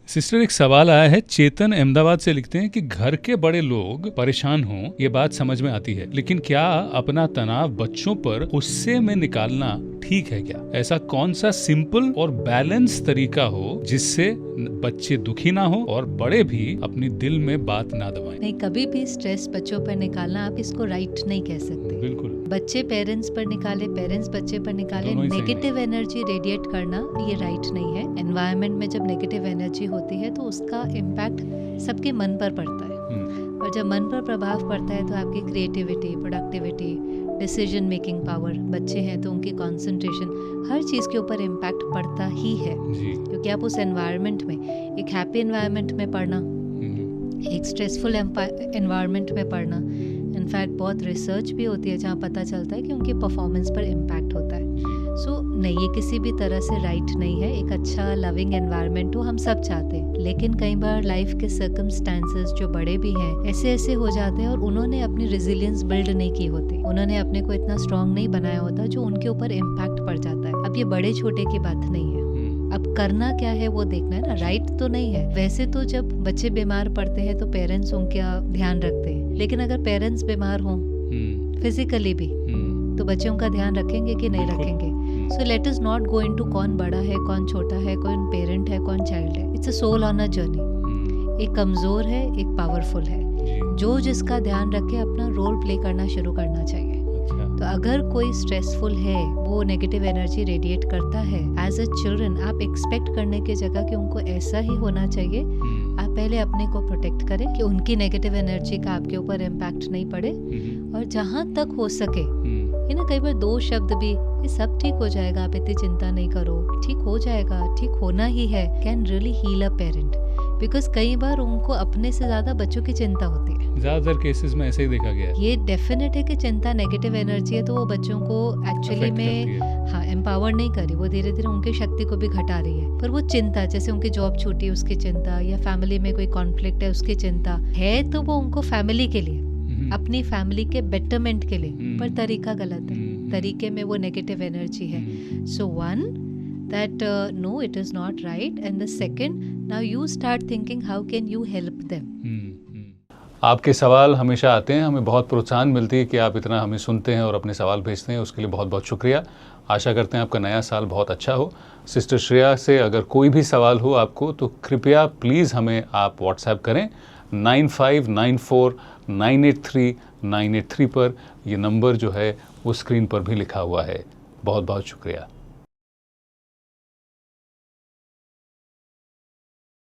Sister, एक सवाल आया है। चेतन अहमदाबाद से लिखते हैं कि घर के बड़े लोग परेशान हों ये बात समझ में आती है, लेकिन क्या अपना तनाव बच्चों पर गुस्से में निकालना ठीक है क्या? ऐसा कौन सा सिंपल और बैलेंस तरीका हो जिससे बच्चे दुखी ना हो और बड़े भी अपनी दिल में बात ना दबाएं? नहीं, कभी भी स्ट्रेस बच्चों पर निकालना आप इसको राइट नहीं कह सकते। बिल्कुल। बच्चे पेरेंट्स पर निकाले, पेरेंट्स बच्चे पर निकाले, दोनों ही सही नेगेटिव एनर्जी रेडिएट करना ये राइट नहीं है। एनवायरनमेंट में जब नेगेटिव एनर्जी होती है तो उसका इम्पैक्ट सबके मन पर पड़ता है, और जब मन पर प्रभाव पड़ता है तो आपकी creativity, productivity, decision making power, बच्चे हैं तो उनकी कंसंट्रेशन, हर चीज़ के ऊपर इम्पैक्ट पड़ता ही है। क्योंकि आप उस एनवायरनमेंट में, एक हैप्पी एनवायरनमेंट में पढ़ना, एक स्ट्रेसफुल एनवायरनमेंट में पढ़ना, इनफैक्ट बहुत रिसर्च भी होती है जहाँ पता चलता है कि उनकी परफॉर्मेंस पर इम्पैक्ट होता है। सो नहीं, ये किसी भी तरह से राइट नहीं है। एक अच्छा लविंग एनवायरनमेंट हो हम सब चाहते हैं, लेकिन कई बार लाइफ के सर्कमस्टांसेस जो बड़े भी हैं ऐसे ऐसे हो जाते हैं और उन्होंने अपनी रेजिलियंस बिल्ड नहीं की होती, उन्होंने अपने को इतना स्ट्रांग नहीं बनाया होता जो उनके ऊपर इम्पैक्ट पड़ जाता है। अब ये बड़े छोटे की बात नहीं है, अब करना क्या है वो देखना है ना, राइट तो नहीं है। वैसे तो जब बच्चे बीमार पड़ते हैं तो पेरेंट्स उनका ध्यान रखते हैं, लेकिन अगर पेरेंट्स बीमार हों फिजिकली भी तो बच्चे उनका ध्यान रखेंगे कि नहीं रखेंगे? So let us not go into कौन बड़ा है, कौन छोटा है, कौन पेरेंट है, कौन चाइल्ड है। It's a soul on a journey. एक कमज़ोर है, एक पावरफुल है। जो जिसका ध्यान रखे अपना रोल प्ले करना शुरू करना चाहिए। तो अगर कोई स्ट्रेसफुल है, वो नेगेटिव एनर्जी रेडिएट करता है, एज अ चिल्ड्रन आप एक्सपेक्ट करने की जगह कि उनको ऐसा ही होना चाहिए, आप पहले अपने को प्रोटेक्ट करें कि उनकी नेगेटिव एनर्जी का आपके ऊपर इम्पैक्ट नहीं पड़े। और जहाँ तक हो सके, ये ना कई बार 2 शब्द भी, ये सब ठीक हो जाएगा, आप इतनी चिंता नहीं करो, ठीक हो जाएगा, ठीक होना ही है, can really heal a parent. Because कई बार उनको अपने से ज्यादा बच्चों की चिंता होती है। ज्यादातर केसेस में ऐसे ही देखा गया है। ये डेफिनेट है कि चिंता नेगेटिव एनर्जी है, तो वो बच्चों को एक्चुअली में एम्पावर नहीं करी, वो धीरे धीरे उनकी शक्ति को भी घटा रही है। पर वो चिंता, जैसे उनकी जॉब छूटी उसकी चिंता, या फैमिली में कोई कॉन्फ्लिक्ट है उसकी चिंता है, तो वो उनको फैमिली के लिए, अपनी फैमिली के बेटरमेंट के लिए, पर तरीका गलत है, तरीके में वो नेगेटिव एनर्जी है। So one, that no, it is not right, and the second, now you start thinking how can you help them. आपके सवाल हमेशा आते हैं, हमें बहुत प्रोत्साहन मिलती है कि आप इतना हमें सुनते हैं और अपने सवाल भेजते हैं, उसके लिए बहुत बहुत शुक्रिया। आशा करते हैं आपका नया साल बहुत अच्छा हो। सिस्टर श्रेया से अगर कोई भी सवाल हो आपको तो कृपया प्लीज़ हमें आप व्हाट्सएप करें 9594983983 पर। ये नंबर जो है वो स्क्रीन पर भी लिखा हुआ है। बहुत बहुत शुक्रिया।